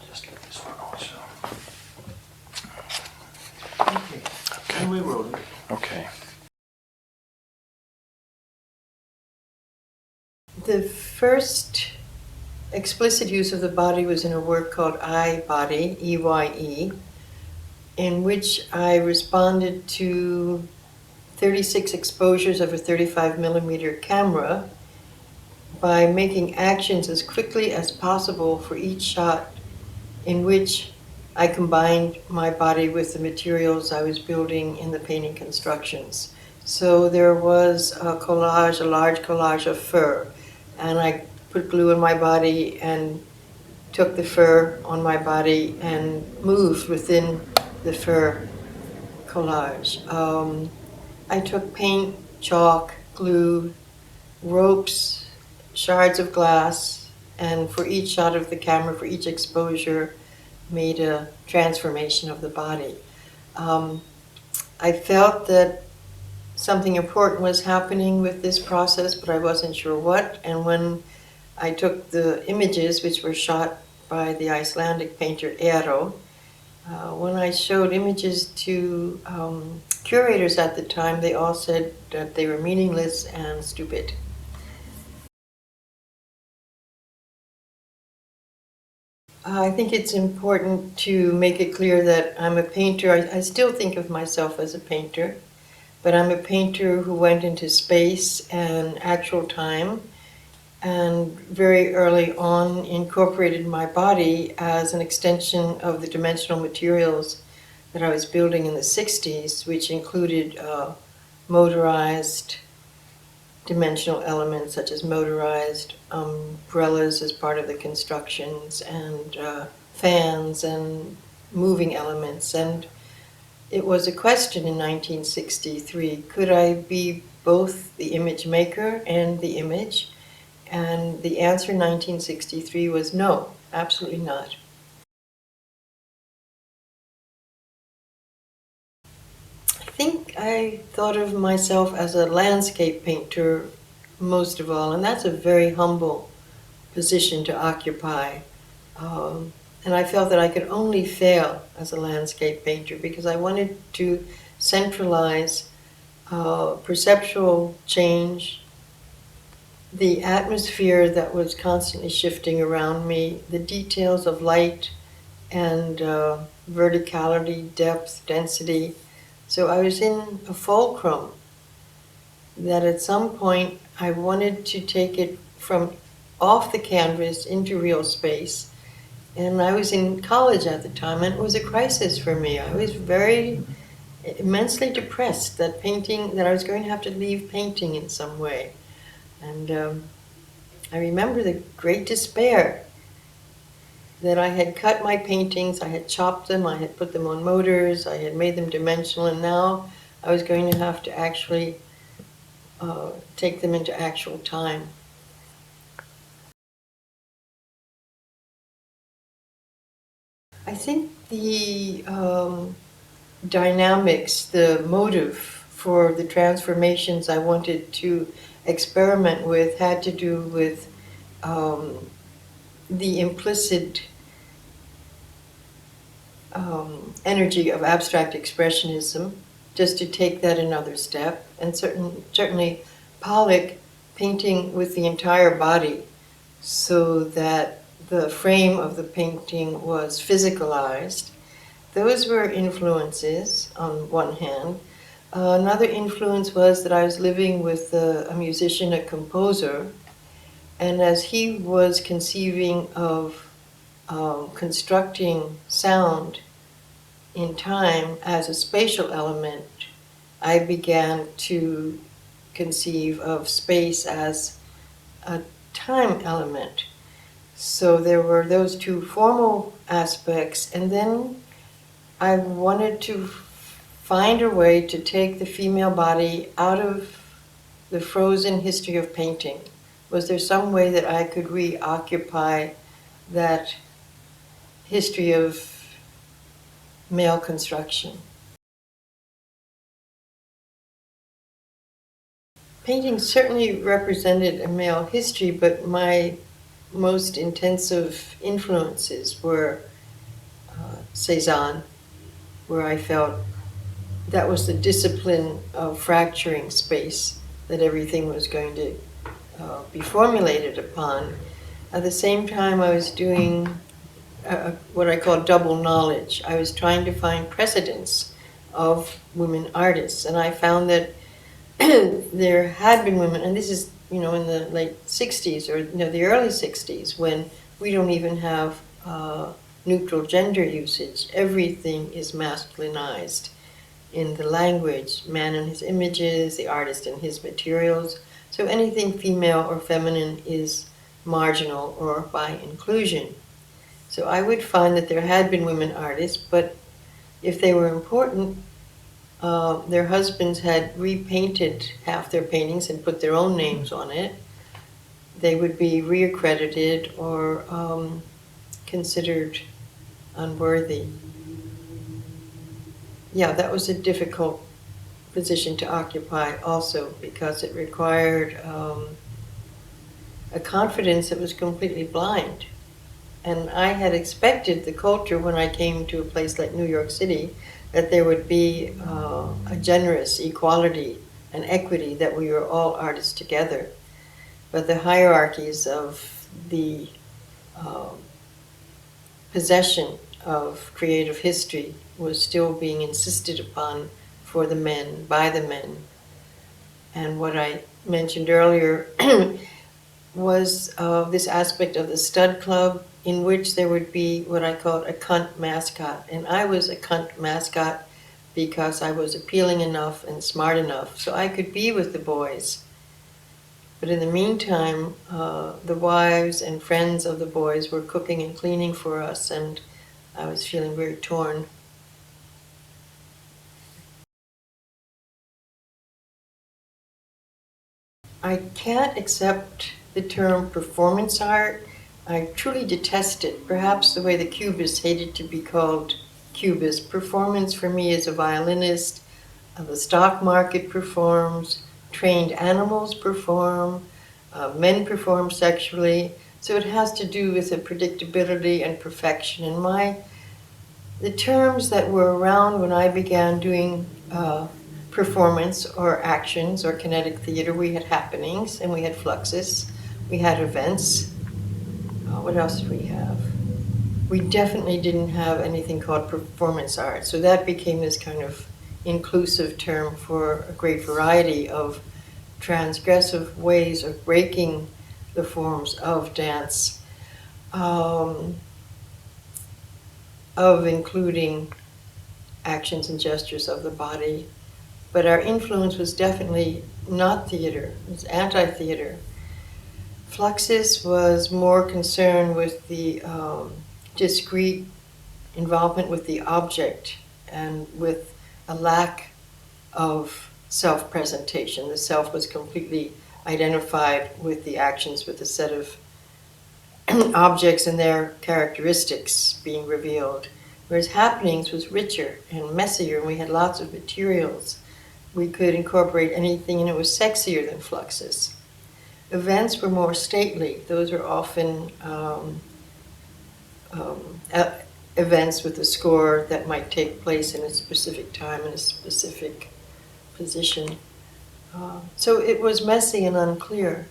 Just let this one also. Okay. And we roll it. Okay. The first explicit use of the body was in a work called I Body, E-Y-E, in which I responded to 36 exposures of a 35 millimeter camera by making actions as quickly as possible for each shot, in which I combined my body with the materials I was building in the painting constructions. So there was a collage, a large collage of fur, and I put glue in my body and took the fur on my body and moved within the fur collage. I took paint, chalk, glue, ropes, shards of glass, and for each shot of the camera, for each exposure, made a transformation of the body. I felt that something important was happening with this process, but I wasn't sure what. And when I took the images, which were shot by the Icelandic painter Eero, when I showed images to curators at the time, they all said that they were meaningless and stupid. I think it's important to make it clear that I'm a painter. I still think of myself as a painter, but I'm a painter who went into space and actual time, and very early on incorporated my body as an extension of the dimensional materials that I was building in the 60s, which included motorized dimensional elements such as motorized umbrellas as part of the constructions, and fans and moving elements. And it was a question in 1963, could I be both the image maker and the image? And the answer in 1963 was no, absolutely not. I think I thought of myself as a landscape painter most of all, and that's a very humble position to occupy. And I felt that I could only fail as a landscape painter because I wanted to centralize perceptual change, the atmosphere that was constantly shifting around me, the details of light and verticality, depth, density. So I was in a fulcrum that at some point I wanted to take it from off the canvas into real space. And I was in college at the time, and it was a crisis for me. I was very immensely depressed that I was going to have to leave painting in some way. And I remember the great despair that I had cut my paintings, I had chopped them, I had put them on motors, I had made them dimensional, and now I was going to have to actually take them into actual time. I think the dynamics, the motive for the transformations I wanted to experiment with had to do with the implicit energy of abstract expressionism, just to take that another step, and certainly Pollock painting with the entire body so that the frame of the painting was physicalized. Those were influences on one hand. Another influence was that I was living with a musician, a composer, and as he was conceiving of constructing sound in time as a spatial element, I began to conceive of space as a time element. So there were those two formal aspects, and then I wanted to find a way to take the female body out of the frozen history of painting. Was there some way that I could reoccupy that history of male construction? Painting certainly represented a male history, but my most intensive influences were Cezanne, where I felt that was the discipline of fracturing space that everything was going to be formulated upon. At the same time, I was doing what I call double knowledge. I was trying to find precedents of women artists, and I found that there had been women, and this is, in the late 60s or the early 60s, when we don't even have neutral gender usage. Everything is masculinized in the language, man and his images, the artist and his materials. So anything female or feminine is marginal or by inclusion. So I would find that there had been women artists, but if they were important, their husbands had repainted half their paintings and put their own names on it. They would be reaccredited or considered unworthy. Yeah, that was a difficult position to occupy also, because it required a confidence that was completely blind. And I had expected the culture, when I came to a place like New York City, that there would be a generous equality and equity, that we were all artists together. But the hierarchies of the possession of creative history was still being insisted upon for the men, by the men. And what I mentioned earlier was this aspect of the stud club, in which there would be what I called a cunt mascot. And I was a cunt mascot because I was appealing enough and smart enough so I could be with the boys. But in the meantime, the wives and friends of the boys were cooking and cleaning for us, and I was feeling very torn. I can't accept the term performance art. I truly detest it, perhaps the way the Cubists hated to be called Cubist. Performance for me is a violinist, the stock market performs, trained animals perform, men perform sexually. So it has to do with the predictability and perfection. And the terms that were around when I began doing performance or actions or kinetic theater, we had happenings and we had fluxus, we had events. What else did we have? We definitely didn't have anything called performance art. So that became this kind of inclusive term for a great variety of transgressive ways of breaking the forms of dance, of including actions and gestures of the body. But our influence was definitely not theater, it was anti-theater. Fluxus was more concerned with the discrete involvement with the object and with a lack of self-presentation. The self was completely identified with the actions, with a set of objects and their characteristics being revealed. Whereas happenings was richer and messier, and we had lots of materials. We could incorporate anything, and it was sexier than Fluxus. Events were more stately. Those are often events with a score that might take place in a specific time in a specific position. So it was messy and unclear.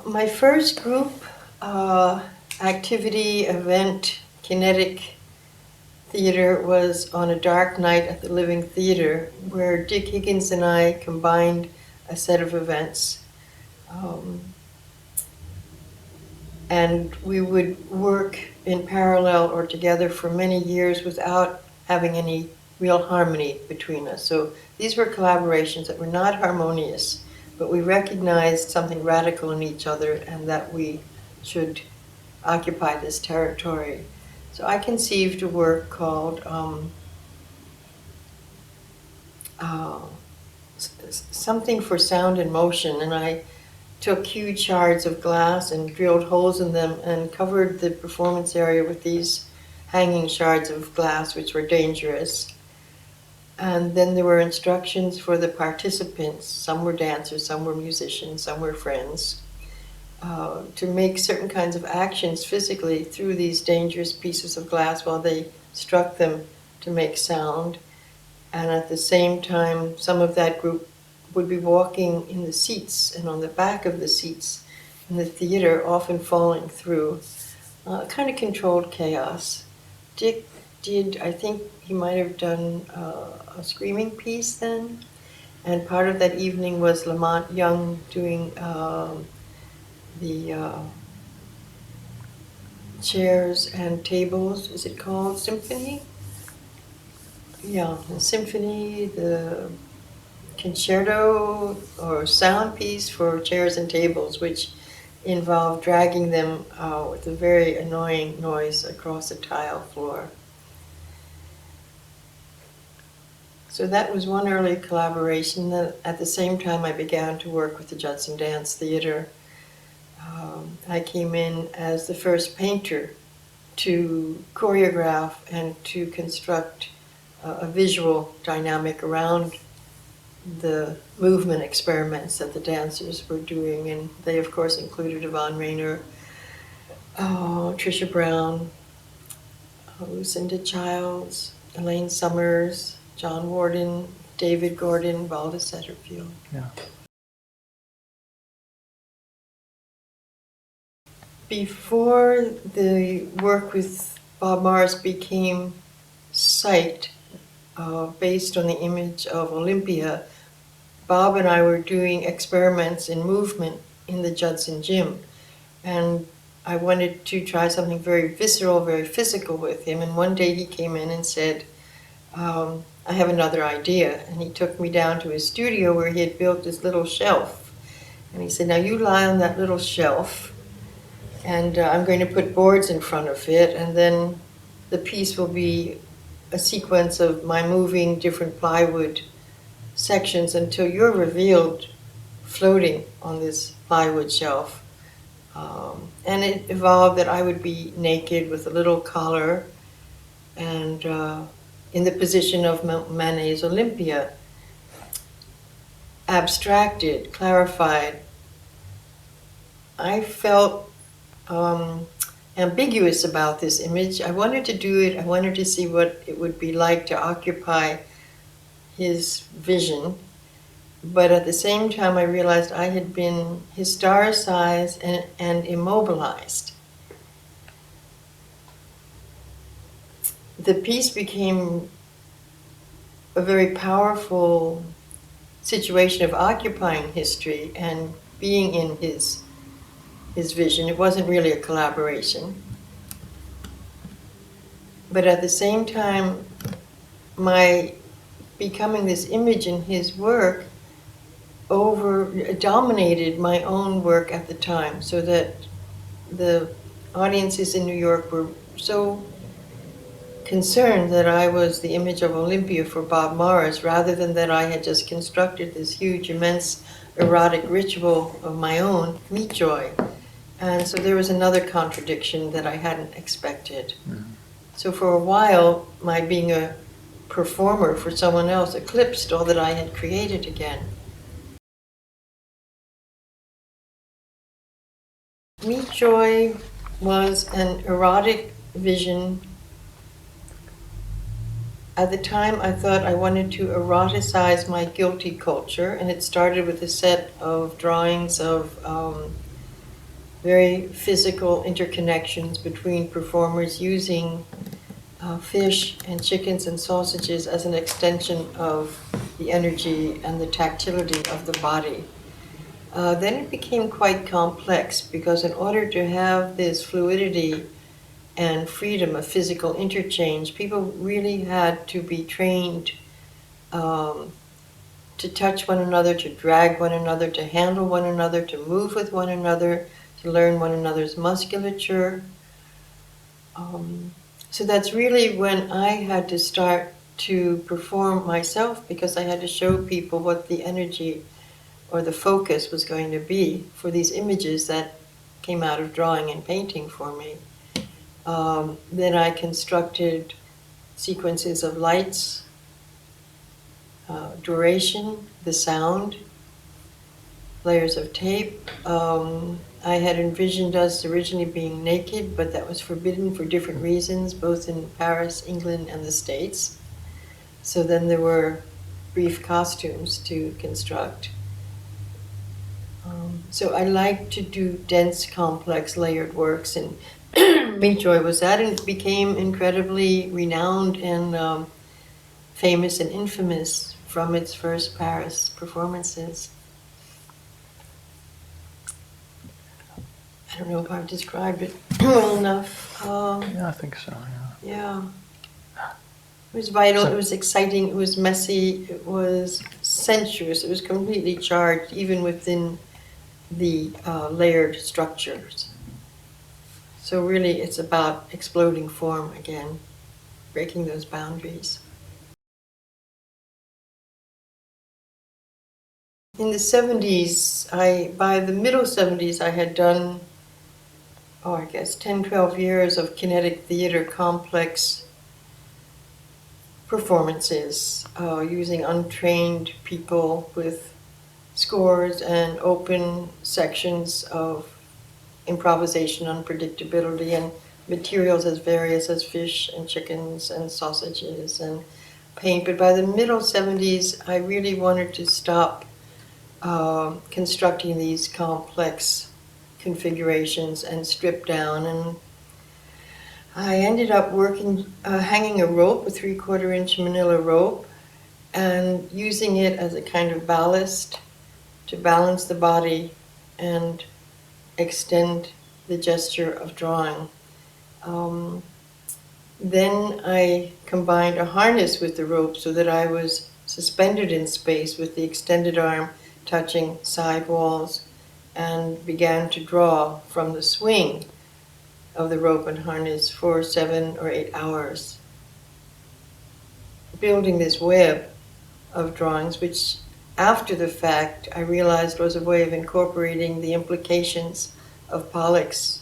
My first group activity, event, kinetic theater was on a dark night at the Living Theater, where Dick Higgins and I combined a set of events. And we would work in parallel or together for many years without having any real harmony between us. So these were collaborations that were not harmonious, but we recognized something radical in each other and that we should occupy this territory. So I conceived a work called Something for Sound and Motion, and I took huge shards of glass and drilled holes in them and covered the performance area with these hanging shards of glass, which were dangerous. And then there were instructions for the participants. Some were dancers, some were musicians, some were friends. to make certain kinds of actions physically through these dangerous pieces of glass while they struck them to make sound. And at the same time, some of that group would be walking in the seats and on the back of the seats in the theater, often falling through. Kind of controlled chaos. Dick did, I think he might have done a screaming piece then. And part of that evening was Lamont Young doing the chairs and tables, is it called? Symphony? Yeah, the symphony, the concerto or sound piece for chairs and tables, which involved dragging them with a very annoying noise across a tile floor. So that was one early collaboration. Then at the same time, I began to work with the Judson Dance Theater. I came in as the first painter to choreograph and to construct a visual dynamic around the movement experiments that the dancers were doing. And they, of course, included Yvonne Rainer, Tricia Brown, Lucinda Childs, Elaine Summers, John Warden, David Gordon, Valda Setterfield. Yeah. Before the work with Bob Morris became sight, based on the image of Olympia, Bob and I were doing experiments in movement in the Judson Gym. And I wanted to try something very visceral, very physical with him. And one day he came in and said, I have another idea. And he took me down to his studio where he had built this little shelf. And he said, now you lie on that little shelf, and I'm going to put boards in front of it, and then the piece will be a sequence of my moving different plywood sections until you're revealed floating on this plywood shelf. And it evolved that I would be naked with a little collar and in the position of Manet's Olympia, abstracted, clarified. I felt ambiguous about this image. I wanted to do it. I wanted to see what it would be like to occupy his vision. But at the same time, I realized I had been historicized and immobilized. The piece became a very powerful situation of occupying history and being in his vision. It wasn't really a collaboration. But at the same time, my becoming this image in his work dominated my own work at the time, so that the audiences in New York were so concerned that I was the image of Olympia for Bob Morris, rather than that I had just constructed this huge, immense erotic ritual of my own, meat joy. And so there was another contradiction that I hadn't expected. Mm-hmm. So for a while, my being a performer for someone else eclipsed all that I had created again. Meat Joy was an erotic vision. At the time, I thought I wanted to eroticize my guilty culture, and it started with a set of drawings of very physical interconnections between performers using fish and chickens and sausages as an extension of the energy and the tactility of the body. Then it became quite complex, because in order to have this fluidity and freedom of physical interchange, people really had to be trained to touch one another, to drag one another, to handle one another, to move with one another, to learn one another's musculature. So that's really when I had to start to perform myself, because I had to show people what the energy or the focus was going to be for these images that came out of drawing and painting for me. Then I constructed sequences of lights, duration, the sound, layers of tape. I had envisioned us originally being naked, but that was forbidden for different reasons, both in Paris, England, and the States. So then there were brief costumes to construct. So I like to do dense, complex, layered works, and Joy was that, and it became incredibly renowned and famous and infamous from its first Paris performances. I don't know if I've described it well enough. Yeah, I think so, yeah. Yeah. It was vital, it was exciting, it was messy, it was sensuous, it was completely charged, even within the layered structures. So really it's about exploding form again, breaking those boundaries. In the 70s, by the middle 70s, I had done, I guess 10, 12 years of kinetic theater complex performances, using untrained people with scores and open sections of improvisation, unpredictability, and materials as various as fish and chickens and sausages and paint. But by the middle 70s, I really wanted to stop constructing these complex configurations and strip down. And I ended up hanging a rope, a 3/4 inch manila rope, and using it as a kind of ballast to balance the body and extend the gesture of drawing. Then I combined a harness with the rope so that I was suspended in space with the extended arm touching side walls, and began to draw from the swing of the rope and harness for 7 or 8 hours, building this web of drawings, which after the fact I realized was a way of incorporating the implications of Pollock's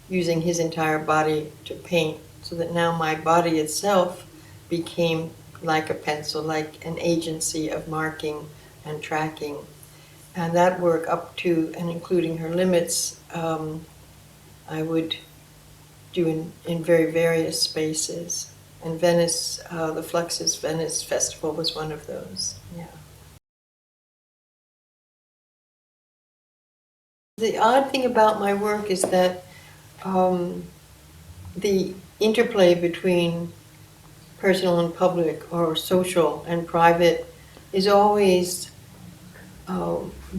using his entire body to paint, so that now my body itself became like a pencil, like an agency of marking and tracking. And that work up to and including her limits, I would do in very various spaces. And Venice, the Fluxus Venice Festival was one of those. Yeah. The odd thing about my work is that the interplay between personal and public, or social and private, is always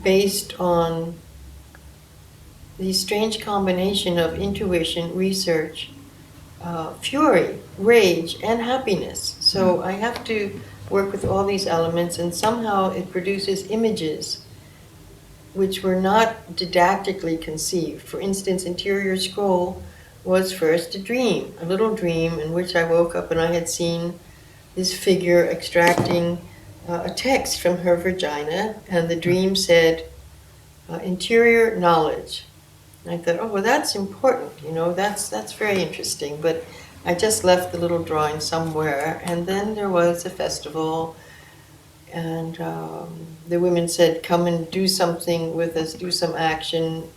based on the strange combination of intuition, research, fury, rage, and happiness. So I have to work with all these elements, and somehow it produces images which were not didactically conceived. For instance, Interior Scroll was first a dream, a little dream in which I woke up and I had seen this figure extracting a text from her vagina, and the dream said, interior knowledge. And I thought, oh, well, that's important, that's very interesting. But I just left the little drawing somewhere, and then there was a festival, and the women said, come and do something with us, do some action.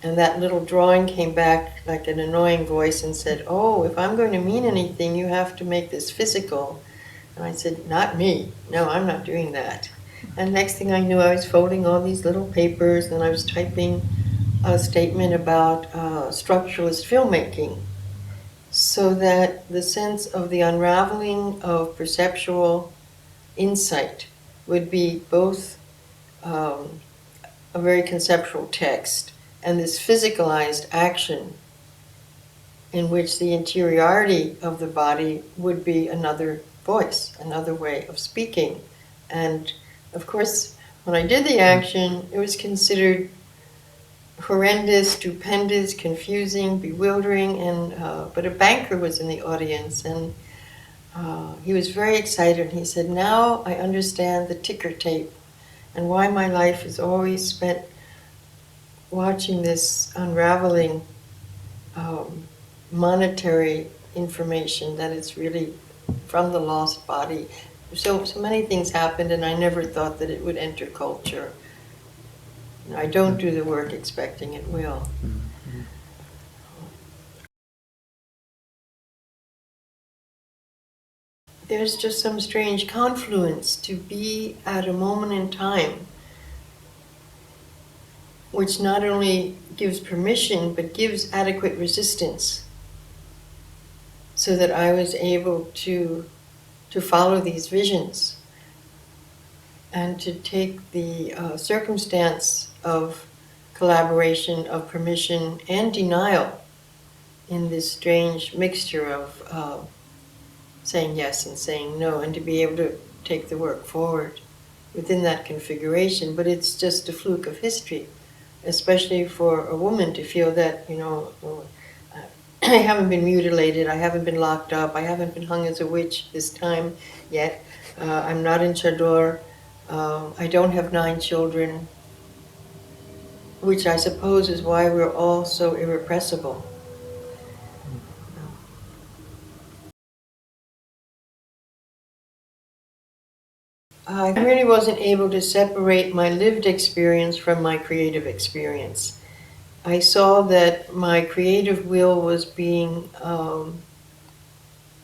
And that little drawing came back like an annoying voice and said, oh, if I'm going to mean anything, you have to make this physical. And I said, not me. No, I'm not doing that. And next thing I knew, I was folding all these little papers, and I was typing a statement about structuralist filmmaking, so that the sense of the unraveling of perceptual insight would be both a very conceptual text and this physicalized action in which the interiority of the body would be another voice, another way of speaking. And of course, when I did the action, it was considered horrendous, stupendous, confusing, bewildering, and but a banker was in the audience, and he was very excited, and he said, now I understand the ticker tape and why my life is always spent watching this unraveling monetary information, that it's really from the lost body. So many things happened, and I never thought that it would enter culture. I don't do the work expecting it will. There's just some strange confluence to be at a moment in time which not only gives permission but gives adequate resistance, so that I was able to follow these visions and to take the circumstance of collaboration, of permission and denial in this strange mixture of saying yes and saying no, and to be able to take the work forward within that configuration. But it's just a fluke of history, especially for a woman to feel that, I haven't been mutilated, I haven't been locked up, I haven't been hung as a witch this time yet, I'm not in Chador, I don't have 9 children, which I suppose is why we're all so irrepressible. I really wasn't able to separate my lived experience from my creative experience. I saw that my creative will was being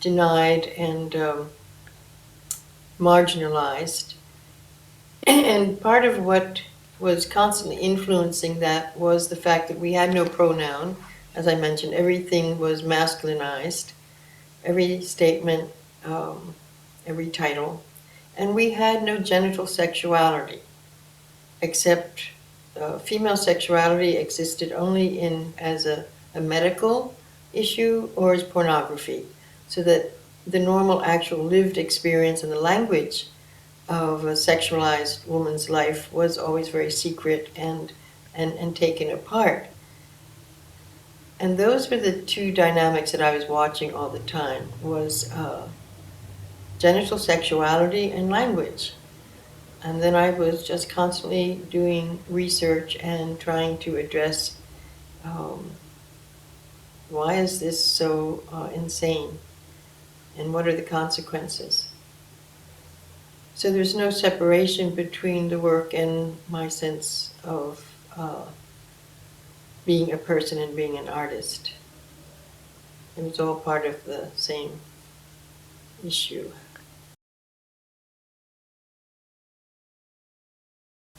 denied and marginalized. And part of what was constantly influencing that was the fact that we had no pronoun. As I mentioned, everything was masculinized, every statement, every title. And we had no genital sexuality, except female sexuality existed only as a medical issue or as pornography, so that the normal actual lived experience and the language of a sexualized woman's life was always very secret and taken apart. And those were the two dynamics that I was watching all the time, was genital sexuality and language. And then I was just constantly doing research and trying to address why is this so insane, and what are the consequences. So there's no separation between the work and my sense of being a person and being an artist. It was all part of the same issue.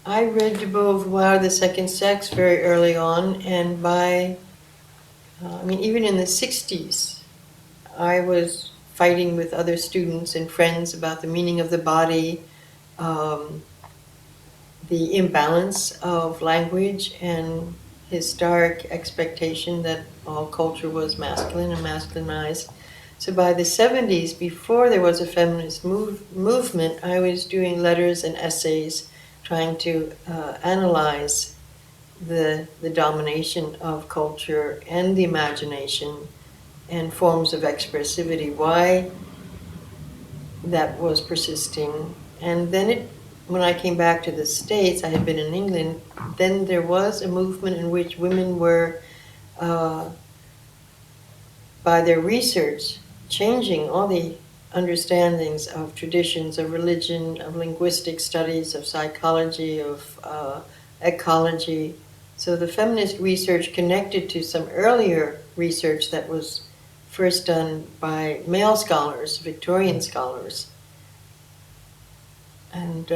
I read de Beauvoir, The Second Sex, very early on, and even in the 60s, I was fighting with other students and friends about the meaning of the body, the imbalance of language, and historic expectation that all culture was masculine and masculinized. So by the 70s, before there was a feminist movement, I was doing letters and essays trying to analyze the domination of culture and the imagination and forms of expressivity, why that was persisting. And then when I came back to the States, I had been in England, then there was a movement in which women were, by their research, changing all the understandings of traditions, of religion, of linguistic studies, of psychology, of ecology. So the feminist research connected to some earlier research that was first done by male scholars, Victorian scholars, and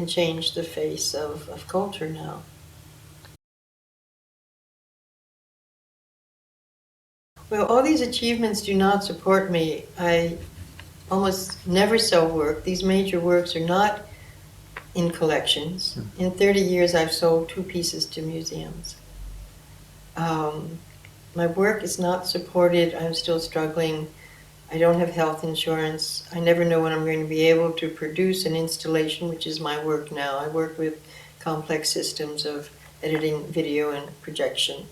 changed the face of culture now. Well, all these achievements do not support me. I almost never sell work. These major works are not in collections. In 30 years, I've sold 2 pieces to museums. My work is not supported. I'm still struggling. I don't have health insurance. I never know when I'm going to be able to produce an installation, which is my work now. I work with complex systems of editing video and projection.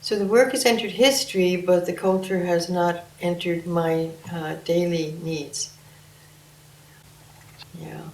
So the work has entered history, but the culture has not entered my daily needs. Yeah.